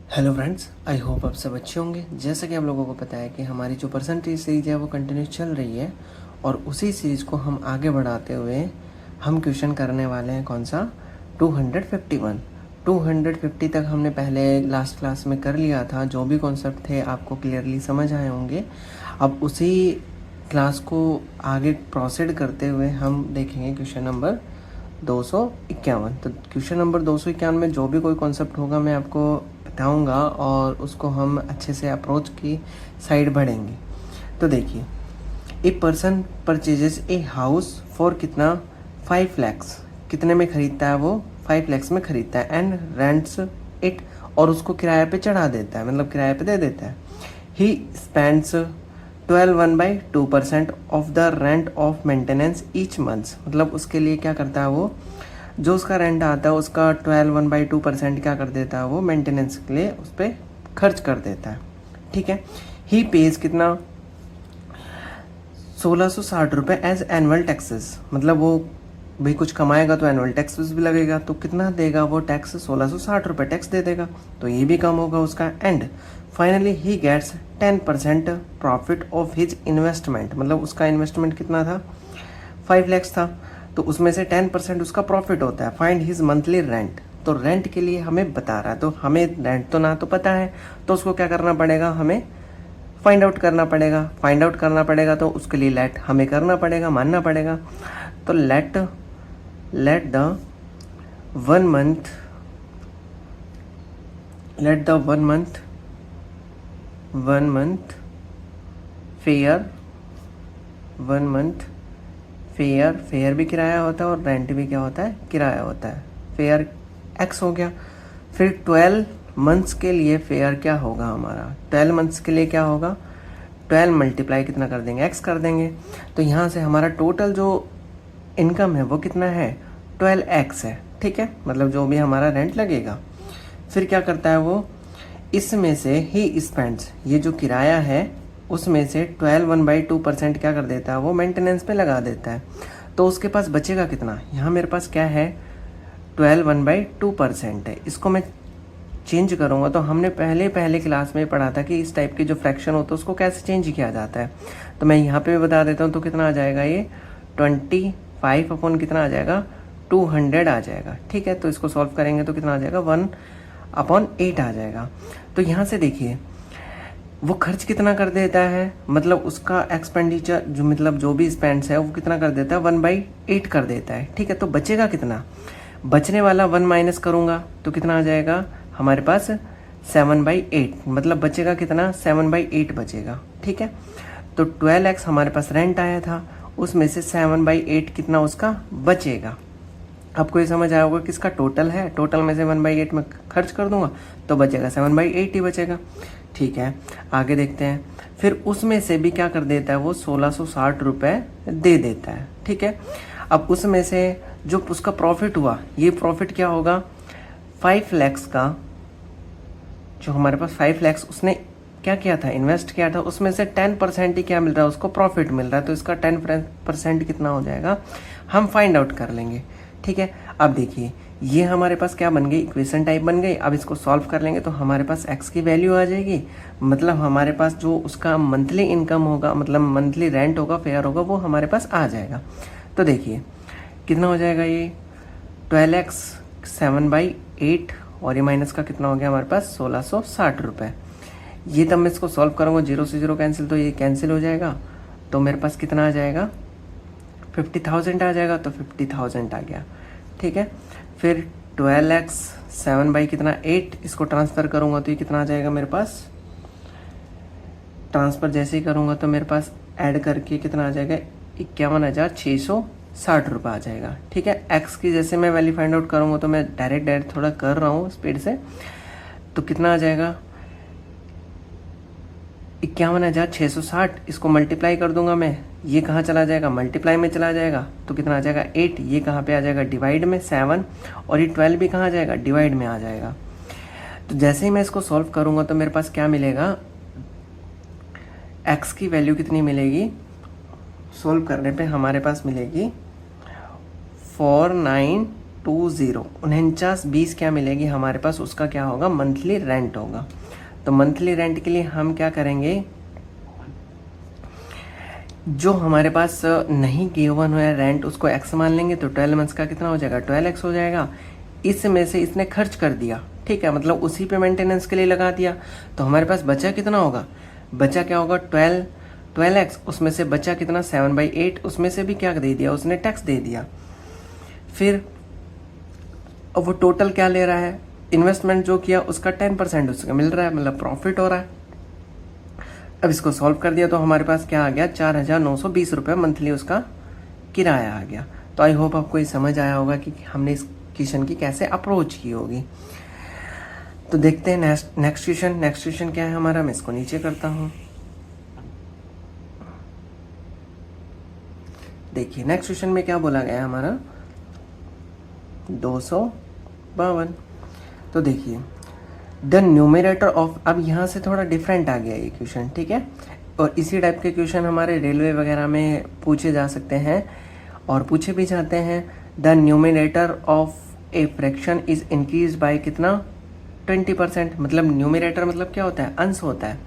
Hello friends, I hope आप सब अच्छे होंगे। जैसा कि आप लोगों को पता है कि हमारी जो परसेंटेज सीरीज है वो कंटिन्यूस चल रही है और उसी सीरीज़ को हम आगे बढ़ाते हुए हम क्वेश्चन करने वाले हैं कौन सा 251। 250 तक हमने पहले लास्ट क्लास में कर लिया था। जो भी कॉन्सेप्ट थे आपको क्लियरली समझ आए होंगे। अब उसी क्लास को आगे प्रोसीड करते हुए हम देखेंगे क्वेश्चन नंबर 251। तो क्वेश्चन नंबर 251 में जो भी कोई कॉन्सेप्ट होगा मैं आपको बताऊंगा और उसको हम अच्छे से अप्रोच की साइड बढ़ेंगे। तो देखिए, a person purchases a house for कितना 5 लैक्स, कितने में खरीदता है वो 5 लैक्स में खरीदता है एंड रेंट्स इट, और उसको किराए पे चढ़ा देता है, मतलब किराए पे दे देता है। He spends 12 1/2% of the rent of maintenance each month, मतलब उसके लिए क्या करता है वो, जो उसका रेंट आता है उसका 12 1/2% क्या कर देता है वो मेंटेनेंस के लिए उस पर खर्च कर देता है। ठीक है। ही पेज कितना 1660 रुपये एज एनुअल टैक्सेस, मतलब वो भाई कुछ कमाएगा तो एनुअल टैक्सेस भी लगेगा, तो कितना देगा वो टैक्स 1660 रुपये टैक्स दे देगा, तो ये भी कम होगा उसका। And finally he gets 10% profit of his investment, मतलब उसका इन्वेस्टमेंट कितना था 5 लैक्स था, तो उसमें से 10% उसका प्रॉफिट होता है। फाइंड हिज मंथली रेंट, तो रेंट के लिए हमें बता रहा है, तो हमें रेंट तो ना तो पता है, तो उसको क्या करना पड़ेगा, हमें फाइंड आउट करना पड़ेगा। फाइंड आउट करना पड़ेगा तो उसके लिए लेट हमें करना पड़ेगा, मानना पड़ेगा। तो let the 1 month let the 1 month fair 1 month fair भी किराया होता है और रेंट भी क्या होता है, किराया होता है। फेयर एक्स हो गया। फिर 12 मंथ्स के लिए फेयर क्या होगा हमारा, 12 मंथ्स के लिए क्या होगा, 12 मल्टीप्लाई कितना कर देंगे, एक्स कर देंगे। तो यहाँ से हमारा टोटल जो इनकम है वो कितना है 12x है। ठीक है, मतलब जो भी हमारा रेंट लगेगा। फिर क्या करता है वो, इसमें से ही स्पेंड्स, ये जो किराया है उसमें से 12 1/2% क्या कर देता है वो मेंटेनेंस पे लगा देता है। तो उसके पास बचेगा कितना, यहाँ मेरे पास क्या है 12 1/2% है। इसको मैं चेंज करूँगा तो हमने पहले क्लास में पढ़ा था कि इस टाइप के जो फ्रैक्शन होता है उसको कैसे चेंज किया जाता है। तो मैं यहाँ पे भी बता देता हूँ, तो कितना आ जाएगा ये 25 अपॉन कितना आ जाएगा 200 आ जाएगा। ठीक है, तो इसको सॉल्व करेंगे तो कितना आ जाएगा 1/8 आ जाएगा। तो यहाँ से देखिए वो खर्च कितना कर देता है, मतलब उसका एक्सपेंडिचर जो मतलब जो भी स्पेंड्स है वो कितना कर देता है 1/8 कर देता है। ठीक है, तो बचेगा कितना, बचने वाला 1 माइनस करूँगा तो कितना आ जाएगा हमारे पास 7/8, मतलब बचेगा कितना 7/8 बचेगा। ठीक है, तो 12x हमारे पास रेंट आया था, उसमें से 7/8 कितना उसका बचेगा। आपको ये समझ आया होगा किसका टोटल है, टोटल में से 1/8 में खर्च कर दूंगा तो बचेगा 7/8 ही बचेगा। ठीक है, आगे देखते हैं। फिर उसमें से भी क्या कर देता है वो 1660 रुपये दे देता है। ठीक है, अब उसमें से जो उसका प्रॉफिट हुआ, ये प्रॉफिट क्या होगा 5 लैक्स का, जो हमारे पास 5 लैक्स उसने क्या किया था, इन्वेस्ट किया था, उसमें से 10% ही क्या मिल रहा है उसको प्रॉफिट मिल रहा है, तो इसका 10% कितना हो जाएगा हम फाइंड आउट कर लेंगे। ठीक है, अब देखिए ये हमारे पास क्या बन गई, इक्वेशन टाइप बन गई। अब इसको सॉल्व कर लेंगे तो हमारे पास x की वैल्यू आ जाएगी, मतलब हमारे पास जो उसका मंथली इनकम होगा, मतलब मंथली रेंट होगा, फेयर होगा, वो हमारे पास आ जाएगा। तो देखिए कितना हो जाएगा ये 12x 7/8 और ये माइनस का कितना हो गया हमारे पास 1660 रुपये। ये तब मैं इसको सॉल्व करूँगा, 0 से 0 कैंसिल, तो ये कैंसिल हो जाएगा, तो मेरे पास कितना आ जाएगा 50,000 आ जाएगा, तो 50,000 आ गया। ठीक है, फिर 12x 7/8 इसको ट्रांसफ़र करूँगा तो ये कितना आ जाएगा मेरे पास, ट्रांसफ़र जैसे ही करूँगा तो मेरे पास ऐड करके कितना आ जाएगा 51,660 रुपये आ जाएगा। ठीक है, एक्स की जैसे मैं वैल्यू फाइंड आउट करूँगा तो मैं डायरेक्ट थोड़ा कर रहा हूँ स्पीड से, तो कितना आ जाएगा 51,660, इसको मल्टीप्लाई कर दूंगा मैं, ये कहाँ चला जाएगा मल्टीप्लाई में चला जाएगा, तो कितना आ जाएगा 8, ये कहाँ पे आ जाएगा डिवाइड में 7, और ये 12 भी कहाँ आ जाएगा डिवाइड में आ जाएगा। तो जैसे ही मैं इसको सॉल्व करूँगा तो मेरे पास क्या मिलेगा, x की वैल्यू कितनी मिलेगी, सॉल्व करने पे हमारे पास मिलेगी 49 क्या मिलेगी हमारे पास, उसका क्या होगा, मंथली रेंट होगा। तो मंथली रेंट के लिए हम क्या करेंगे, जो हमारे पास नहीं गिवन हुआ है रेंट उसको एक्स मान लेंगे, तो 12 मंथ्स का कितना हो जाएगा, 12x हो जाएगा। इसमें से इसने खर्च कर दिया, ठीक है, मतलब उसी पे मेंटेनेंस के लिए लगा दिया, तो हमारे पास बचा कितना होगा, बचा क्या होगा 12x, उसमें से बचा कितना 7/8, उसमें से भी क्या दे दिया उसने, टैक्स दे दिया। फिर अब वो टोटल क्या ले रहा है, इन्वेस्टमेंट जो किया उसका 10% उसका मिल रहा है, मतलब प्रॉफिट हो रहा है। अब इसको सॉल्व कर दिया तो हमारे पास क्या आ गया, 4,920 रुपये मंथली उसका किराया आ गया। तो आई होप आपको ये समझ आया होगा कि हमने इस क्वेश्चन की कैसे अप्रोच की होगी। तो देखते हैं नेक्स्ट क्वेश्चन क्या है हमारा, मैं इसको नीचे करता हूँ। देखिए नेक्स्ट क्वेश्चन में क्या बोला गया है हमारा, 252। तो देखिए द न्यूमरेटर ऑफ, अब यहाँ से थोड़ा डिफरेंट आ गया ये क्वेश्चन, ठीक है, और इसी टाइप के क्वेश्चन हमारे रेलवे वगैरह में पूछे जा सकते हैं और पूछे भी जाते हैं। The numerator of a fraction is increase by कितना, 20%। मतलब न्यूमरेटर मतलब क्या होता है, अंश होता है,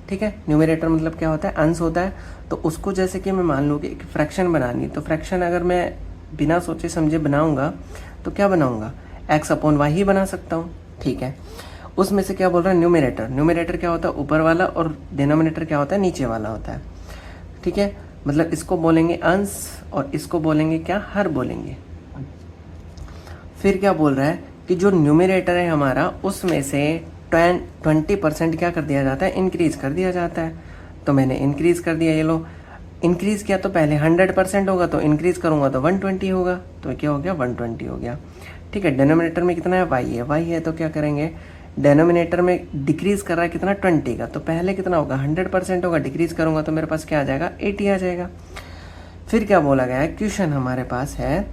ठीक है, न्यूमरेटर मतलब क्या होता है, अंश होता है। तो उसको जैसे कि मैं मान लूँ कि एक फ्रैक्शन बनानी, तो फ्रैक्शन अगर मैं बिना सोचे समझे बनाऊंगा तो क्या बनाऊंगा, x/y ही बना सकता हूँ, ठीक है। उसमें से क्या बोल रहा है, न्यूमरेटर क्या होता है, ऊपर वाला, और डिनोमिनेटर क्या होता है, नीचे वाला होता है, ठीक है। मतलब इसको बोलेंगे अंश और इसको बोलेंगे क्या, हर बोलेंगे। फिर क्या बोल रहा है कि जो न्यूमरेटर है हमारा उसमें से 20% क्या कर दिया जाता है, इंक्रीज कर दिया जाता है। तो मैंने इंक्रीज कर दिया, ये लो इंक्रीज किया, तो पहले 100% होगा, तो इंक्रीज करूंगा तो 120 होगा, तो क्या हो गया 120 हो गया, ठीक है। डिनोमिनेटर में कितना है, y है, तो क्या करेंगे, डिनोमिनेटर में डिक्रीज कर रहा है कितना, 20 का, तो पहले कितना होगा 100% होगा, डिक्रीज करूंगा तो मेरे पास क्या आ जाएगा, 80 आ जाएगा। फिर क्या बोला गया है, क्वेश्चन हमारे पास है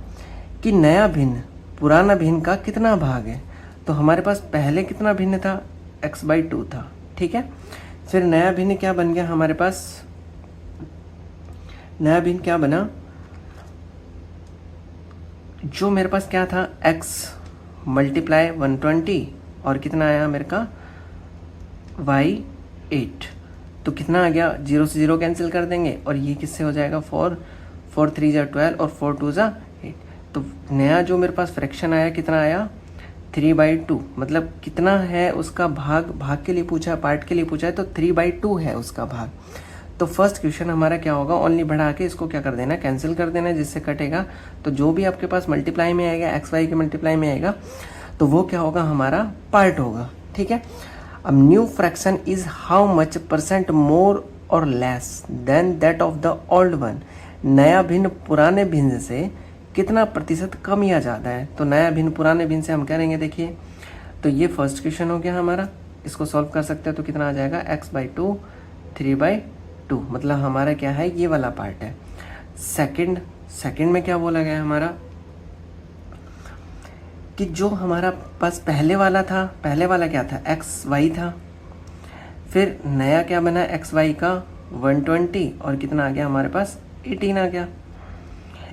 कि नया भिन्न पुराना भिन्न का कितना भाग है। तो हमारे पास पहले कितना भिन्न था, x/2 था, ठीक है। फिर नया भिन्न क्या बन गया हमारे पास, नया भिन्न क्या बना, जो मेरे पास क्या था, x × 120 और कितना आया मेरे का y 8, तो कितना आ गया, 0 से 0 कैंसिल कर देंगे और ये किससे हो जाएगा, 4 3 = 12 और 4 2 = 8। तो नया जो मेरे पास फ्रैक्शन आया कितना आया, 3/2, मतलब कितना है उसका भाग के लिए पूछा है, पार्ट के लिए पूछा है, तो 3/2 है उसका भाग। तो फर्स्ट क्वेश्चन हमारा क्या होगा, ओनली बढ़ा के इसको क्या कर देना, कैंसिल कर देना, जिससे कटेगा। तो जो भी आपके पास मल्टीप्लाई में आएगा, XY के मल्टीप्लाई में आएगा, तो वो क्या होगा, हमारा पार्ट होगा, ठीक है। अब new fraction is how much % मोर और less than that of the old one. नया भिन्न पुराने भिन्न से कितना प्रतिशत कम या ज़्यादा है। तो नया भिन्न पुराने भिन्न से हम करेंगे, देखिए, तो ये फर्स्ट क्वेश्चन हो गया हमारा, इसको सॉल्व कर सकते हैं, तो कितना आ जाएगा, x/2 3/2, मतलब हमारा क्या है, ये वाला पार्ट है। सेकंड में क्या बोला गया हमारा, कि जो हमारा पास पहले वाला था, पहले वाला क्या था, XY था, फिर नया क्या बना, XY का 120 और कितना आ गया हमारे पास, 18 आ गया।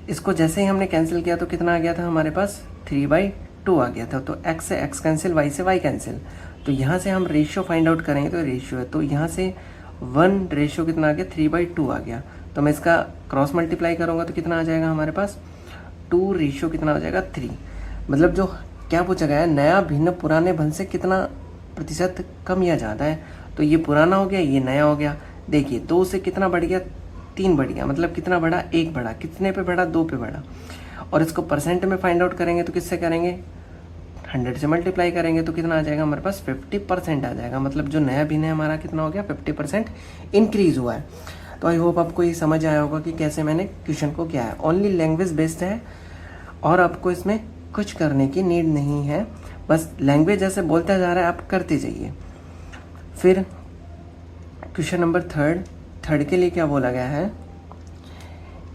इसको जैसे ही हमने कैंसिल किया तो कितना आ गया था हमारे पास, 3/2 आ गया था। तो x से x कैंसिल, y से y कैंसिल, तो यहाँ से हम रेशियो फाइंड आउट करेंगे, तो रेशियो है, तो यहाँ से 1 रेशियो कितना आ गया, 3/2 आ गया। तो मैं इसका क्रॉस मल्टीप्लाई करूँगा तो कितना आ जाएगा हमारे पास, 2 रेशियो कितना हो जाएगा, 3। मतलब जो क्या पूछा गया है, नया भिन्न पुराने भिन्न से कितना प्रतिशत कम या ज़्यादा है। तो ये पुराना हो गया, ये नया हो गया। देखिए 2 से कितना बढ़ गया, 3 बढ़ गया, मतलब कितना बढ़ा, 1 बढ़ा, कितने पे बढ़ा, 2 पे बढ़ा। और इसको परसेंट में फाइंड आउट करेंगे तो किससे करेंगे, 100 से मल्टीप्लाई करेंगे, तो कितना आ जाएगा हमारे पास, 50% आ जाएगा। मतलब जो नया भिन्न है हमारा कितना हो गया, 50% इंक्रीज हुआ है। तो आई होप आपको ये समझ आया होगा कि कैसे मैंने क्वेश्चन को किया है। ओनली लैंग्वेज बेस्ड है और आपको इसमें कुछ करने की नीड नहीं है, बस लैंग्वेज जैसे बोलता जा रहा है आप करते जाइए। फिर क्वेश्चन नंबर थर्ड के लिए क्या बोला गया है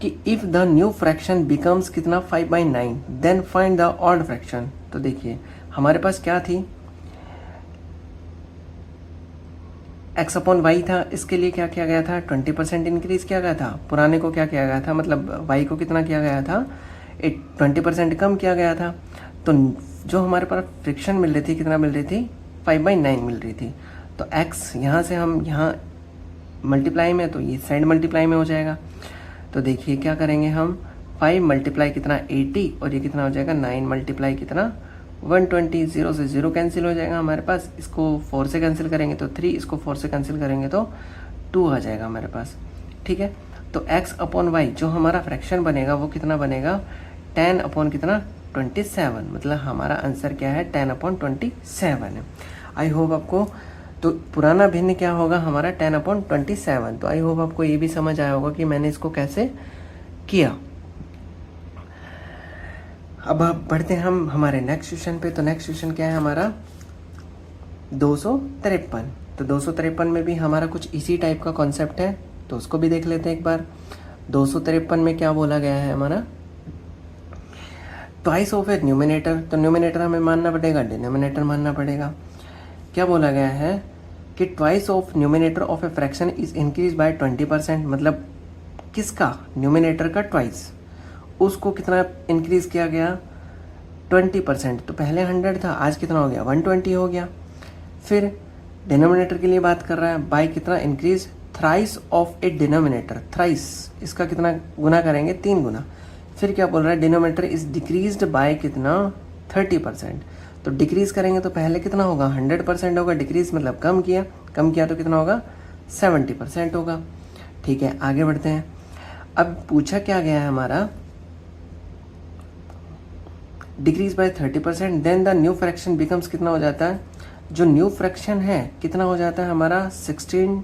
कि if the new fraction becomes कितना, 5/9, then find the odd fraction. तो देखिए हमारे पास क्या थी, x/y था, इसके लिए क्या किया गया था, 20% इंक्रीज किया गया था। पुराने को क्या किया गया था, मतलब y को कितना किया गया था, 20% कम किया गया था। तो जो हमारे पास फ्रिक्शन मिल रही थी कितना मिल रही थी, 5/9 मिल रही थी। तो x यहाँ से हम यहाँ मल्टीप्लाई में, तो ये साइड मल्टीप्लाई में हो जाएगा। तो देखिए क्या करेंगे हम, 5 मल्टीप्लाई कितना 80 और ये कितना हो जाएगा 9 मल्टीप्लाई कितना 120। 0 से 0 कैंसिल हो जाएगा हमारे पास, इसको 4 से कैंसिल करेंगे तो 3, इसको 4 से कैंसिल करेंगे तो 2 आ जाएगा हमारे पास। ठीक है, तो x अपॉन वाई जो हमारा फ्रैक्शन बनेगा वो कितना बनेगा 10 अपॉन कितना 27। मतलब हमारा आंसर क्या है 10 अपॉन 27 है। आई होप आपको, तो पुराना भिन्न क्या होगा हमारा 10 अपॉन 27। तो आई होप आपको ये भी समझ आया होगा कि मैंने इसको कैसे किया। अब बढ़ते हैं हम हमारे नेक्स्ट क्वेश्चन पे। तो नेक्स्ट क्वेश्चन क्या है हमारा 253। तो 253 में भी हमारा कुछ इसी टाइप का कॉन्सेप्ट है, तो उसको भी देख लेते हैं एक बार। 253 में क्या बोला गया है हमारा, ट्वाइस ऑफ ए न्यूमिनेटर। तो न्यूमिनेटर हमें मानना पड़ेगा, डिनोमिनेटर मानना पड़ेगा। क्या बोला गया है कि twice of numerator of a fraction is increase by 20%। मतलब किसका, न्यूमिनेटर का ट्वाइस, उसको कितना इंक्रीज किया गया 20%। तो पहले 100 था, आज कितना हो गया 120 हो गया। फिर डिनोमिनेटर के लिए बात कर रहा है, बाय कितना increase thrice of A denominator. Thrice इसका कितना गुना करेंगे 3 गुना। फिर क्या बोल रहा है, डिनोमिनेटर इज डिक्रीज्ड बाय कितना 30%। तो डिक्रीज करेंगे तो पहले कितना होगा 100% होगा, डिक्रीज मतलब कम किया, कम किया तो कितना होगा 70% होगा। ठीक है, आगे बढ़ते हैं। अब पूछा क्या गया है हमारा, decrease by 30%, then the new fraction becomes, कितना हो जाता है, जो न्यू फ्रैक्शन है कितना हो जाता है हमारा 16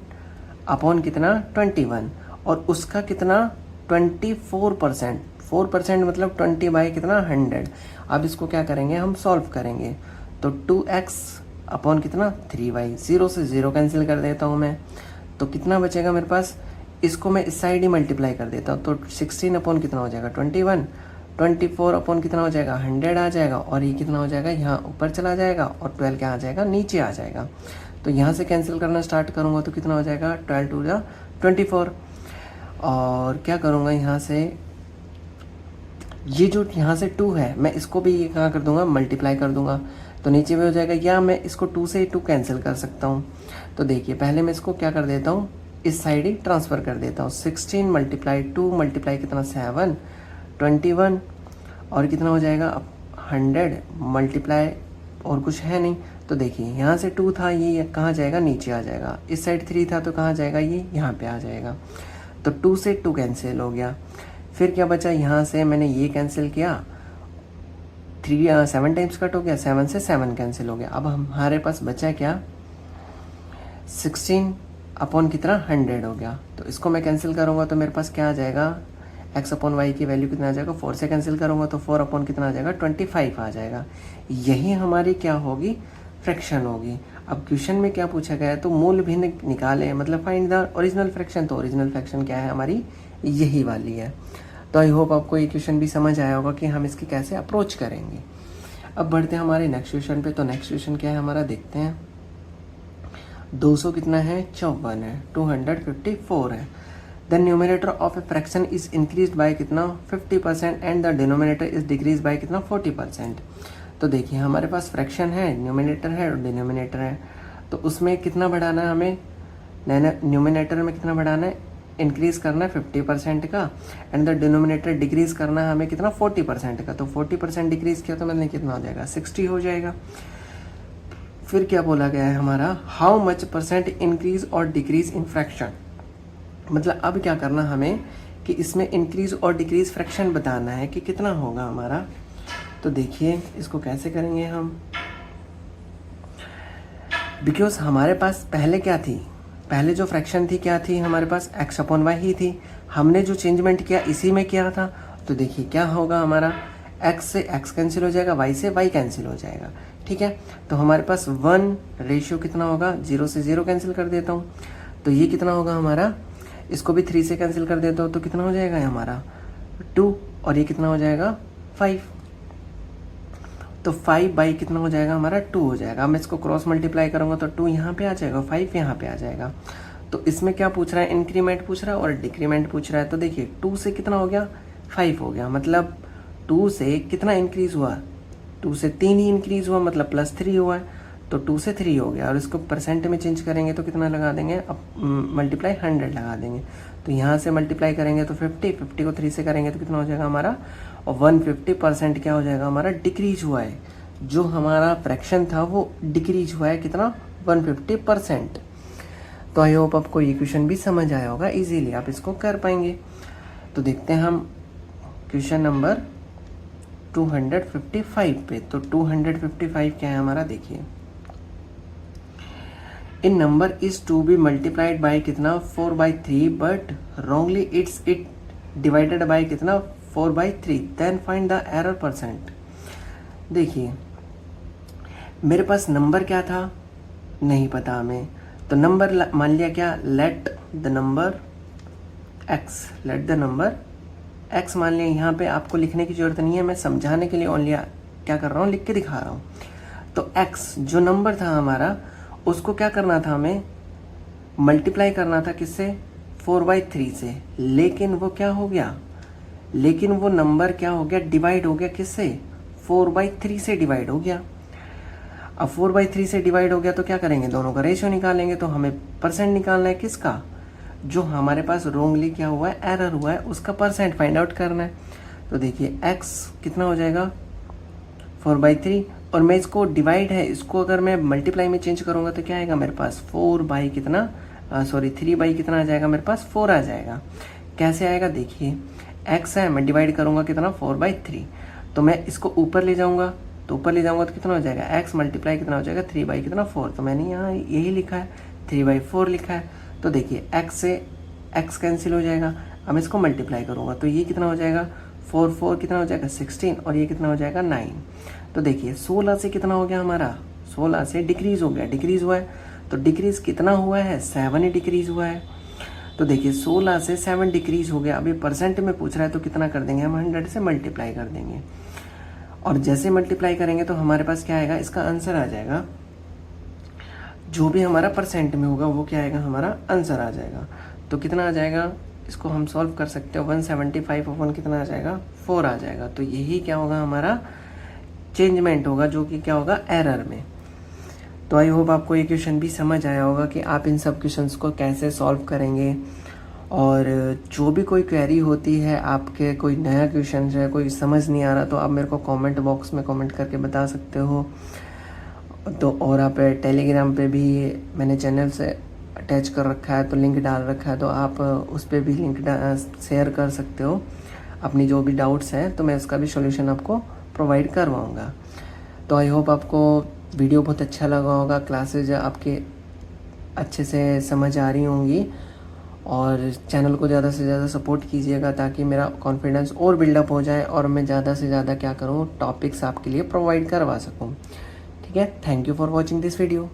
अपॉन कितना 21, और उसका कितना 24%। 4% मतलब 20 बाई कितना 100। अब इसको क्या करेंगे हम, सॉल्व करेंगे। तो 2x अपॉन कितना 3y, 0 से 0 कैंसिल कर देता हूँ मैं, तो कितना बचेगा मेरे पास, इसको मैं इस साइड ही मल्टीप्लाई कर देता हूँ। तो 16 अपॉन कितना हो जाएगा 21, 24 अपॉन कितना हो जाएगा 100 आ जाएगा, और ये कितना हो जाएगा यहाँ ऊपर चला जाएगा, और 12 क्या आ जाएगा नीचे आ जाएगा। तो यहाँ से कैंसिल करना स्टार्ट करूँगा तो कितना हो जाएगा 12 2 जा 24। और क्या करूँगा यहाँ से, ये जो यहाँ से 2 है मैं इसको भी ये कहाँ कर दूँगा, मल्टीप्लाई कर दूँगा, तो नीचे भी हो जाएगा। या मैं इसको 2 से 2 कैंसिल कर सकता हूँ। तो देखिए पहले मैं इसको क्या कर देता हूँ, इस साइड ही ट्रांसफ़र कर देता हूँ। 16 मल्टीप्लाई 2 मल्टीप्लाई कितना 7 21, और कितना हो जाएगा अब 100 मल्टीप्लाई और कुछ है नहीं। तो देखिए यहाँ से 2 था, ये कहाँ जाएगा नीचे आ जाएगा। इस साइड 3 था तो कहाँ जाएगा, ये यहाँ पे आ जाएगा। तो 2 से 2 कैंसिल हो गया। फिर क्या बचा, यहाँ से मैंने ये कैंसिल किया, 7 टाइम्स कट हो गया, 7 से 7 कैंसिल हो गया। अब हमारे पास बचा क्या 16 अपॉन कितना 100 हो गया। तो इसको मैं कैंसिल करूँगा तो मेरे पास क्या आ जाएगा, x अपॉन वाई की वैल्यू कितना आ जाएगा, 4 से कैंसिल करूँगा तो 4 अपॉन कितना आ जाएगा 25 आ जाएगा। यही हमारी क्या होगी, फ्रैक्शन होगी। अब क्वेश्चन में क्या पूछा गया है, तो मूल भिन्न निकाले, मतलब फाइंड द ओरिजिनल फ्रैक्शन। तो ओरिजिनल फ्रैक्शन क्या है हमारी, यही वाली है। तो आई होप आपको ये क्वेश्चन भी समझ आया होगा कि हम इसकी कैसे अप्रोच करेंगे। अब बढ़ते हैं हमारे नेक्स्ट क्वेश्चन पे। तो नेक्स्ट क्वेश्चन क्या है हमारा, देखते हैं। 200 कितना है 54 है, 254 है। The numerator of a fraction is increase by कितना 50% and the denominator is decrease by कितना 40%। तो देखिए हमारे पास फ्रैक्शन है, न्यूमिनेटर है और डिनोमिनेटर है। तो उसमें कितना बढ़ाना है हमें, न्यूमिनेटर में कितना बढ़ाना है, इंक्रीज करना है 50% का, एंड द डिनोमिनेटर डिक्रीज करना है हमें कितना 40% का। तो 40% डिक्रीज किया तो मतलब कितना हो जाएगा 60 हो जाएगा। फिर क्या बोला गया है हमारा, हाउ मच परसेंट इंक्रीज और डिक्रीज इन फ्रैक्शन। मतलब अब क्या करना हमें कि इसमें इंक्रीज और डिक्रीज फ्रैक्शन बताना है कि कितना होगा हमारा। तो देखिए इसको कैसे करेंगे हम, बिकॉज हमारे पास पहले क्या थी, पहले जो फ्रैक्शन थी क्या थी हमारे पास, x अपॉन वाई ही थी। हमने जो चेंजमेंट किया इसी में किया था। तो देखिए क्या होगा हमारा, x से x कैंसिल हो जाएगा, y से y कैंसिल हो जाएगा। ठीक है, तो हमारे पास 1 रेशियो कितना होगा, 0 से 0 कैंसिल कर देता हूँ। तो ये कितना होगा हमारा, इसको भी 3 से कैंसिल कर देता हूँ तो कितना हो जाएगा हमारा 2, और ये कितना हो जाएगा 5। तो 5 बाई कितना हो जाएगा हमारा 2 हो जाएगा। मैं इसको क्रॉस मल्टीप्लाई करूँगा तो 2 यहाँ पे आ जाएगा, 5 यहाँ पे आ जाएगा। तो इसमें क्या पूछ रहा है, इंक्रीमेंट पूछ रहा है और डिक्रीमेंट पूछ रहा है। तो देखिए 2 से कितना हो गया 5 हो गया, मतलब 2 से कितना इंक्रीज हुआ 2 से 3 ही इंक्रीज हुआ, मतलब +3 हुआ है, तो 2 से 3 हो गया। और इसको परसेंट में चेंज करेंगे तो कितना लगा देंगे, अब मल्टीप्लाई 100 लगा देंगे। तो यहाँ से मल्टीप्लाई करेंगे तो 50 को 3 से करेंगे तो कितना हो जाएगा हमारा, और 150% क्या हो जाएगा हमारा, डिक्रीज हुआ है। जो हमारा फ्रैक्शन था वो डिक्रीज हुआ है कितना, 150%। तो आई होप आपको ये क्वेश्चन भी समझ आया होगा, इजीली आप इसको कर पाएंगे। तो देखते हैं हम क्वेश्चन नंबर 255 पे। तो 255 क्या है हमारा, देखिए, in number is to be multiplied by कितना, 4/3, but wrongly it divided by कितना, 4/3, then find the error percent. देखिए मेरे पास नंबर क्या था, नहीं पता हमें, तो नंबर मान लिया क्या, लेट द नंबर x मान लिया। यहाँ पे आपको लिखने की जरूरत नहीं है, मैं समझाने के लिए ओनली क्या कर रहा हूँ, लिख के दिखा रहा हूँ। तो x जो नंबर था हमारा, उसको क्या करना था, हमें मल्टीप्लाई करना था किससे, 4/3 से। लेकिन वो क्या हो गया, लेकिन वो नंबर क्या हो गया, डिवाइड हो गया किससे, 4/3 से डिवाइड हो गया। अब 4/3 से डिवाइड हो गया तो क्या करेंगे, दोनों का रेशियो निकालेंगे। तो हमें परसेंट निकालना है किसका, जो हमारे पास रोंगली क्या हुआ है, एरर हुआ है, उसका परसेंट फाइंड आउट करना है। तो देखिए x कितना हो जाएगा, 4/3, और मैं इसको डिवाइड है, इसको अगर मैं मल्टीप्लाई में चेंज करूंगा तो क्या आएगा मेरे पास, 3 कितना आ जाएगा मेरे पास, 4 आ जाएगा। कैसे आएगा, देखिए x है, मैं डिवाइड करूंगा कितना, 4/3, तो मैं इसको ऊपर ले जाऊंगा, तो ऊपर ले जाऊंगा तो कितना हो जाएगा, x मल्टीप्लाई कितना हो जाएगा, 3/4। तो मैंने यहाँ यही लिखा है, 3/4 लिखा है। तो देखिए x से x कैंसिल हो जाएगा, अब इसको मल्टीप्लाई करूंगा तो ये कितना हो जाएगा, 4 कितना हो जाएगा, 16, और ये कितना हो जाएगा, 9। तो देखिए 16 से कितना हो गया हमारा, 16 से डिक्रीज हो गया, डिक्रीज हुआ है। तो डिक्रीज कितना हुआ है, 7 ही डिक्रीज हुआ है। तो देखिए 16 से 7 डिक्रीज हो गया। अभी परसेंट में पूछ रहा है तो कितना कर देंगे हम, 100 से मल्टीप्लाई कर देंगे। और जैसे मल्टीप्लाई करेंगे तो हमारे पास क्या आएगा, इसका आंसर आ जाएगा, जो भी हमारा परसेंट में होगा वो क्या आएगा, हमारा आंसर आ जाएगा। तो कितना आ जाएगा, इसको हम सॉल्व कर सकते हो, 175 अपन कितना आ जाएगा, 4 आ जाएगा। तो यही क्या होगा, हमारा चेंजमेंट होगा, जो कि क्या होगा, एरर में। तो आई होप आपको ये क्वेश्चन भी समझ आया होगा कि आप इन सब क्वेश्चंस को कैसे सॉल्व करेंगे। और जो भी कोई क्वेरी होती है, आपके कोई नया क्वेश्चन है, कोई समझ नहीं आ रहा, तो आप मेरे को कमेंट बॉक्स में कमेंट करके बता सकते हो। तो और आप टेलीग्राम पे भी मैंने चैनल से अटैच कर रखा है, तो लिंक डाल रखा है, तो आप उस पर भी लिंक शेयर कर सकते हो अपनी जो भी डाउट्स हैं, तो मैं उसका भी सॉल्यूशन आपको प्रोवाइड करवाऊँगा। तो आई होप आपको वीडियो बहुत अच्छा लगा होगा, क्लासेज आपके अच्छे से समझ आ रही होंगी, और चैनल को ज़्यादा से ज़्यादा सपोर्ट कीजिएगा ताकि मेरा कॉन्फिडेंस और बिल्डअप हो जाए और मैं ज़्यादा से ज़्यादा क्या करूँ, टॉपिक्स आपके लिए प्रोवाइड करवा सकूँ। ठीक है, thank you for watching this video.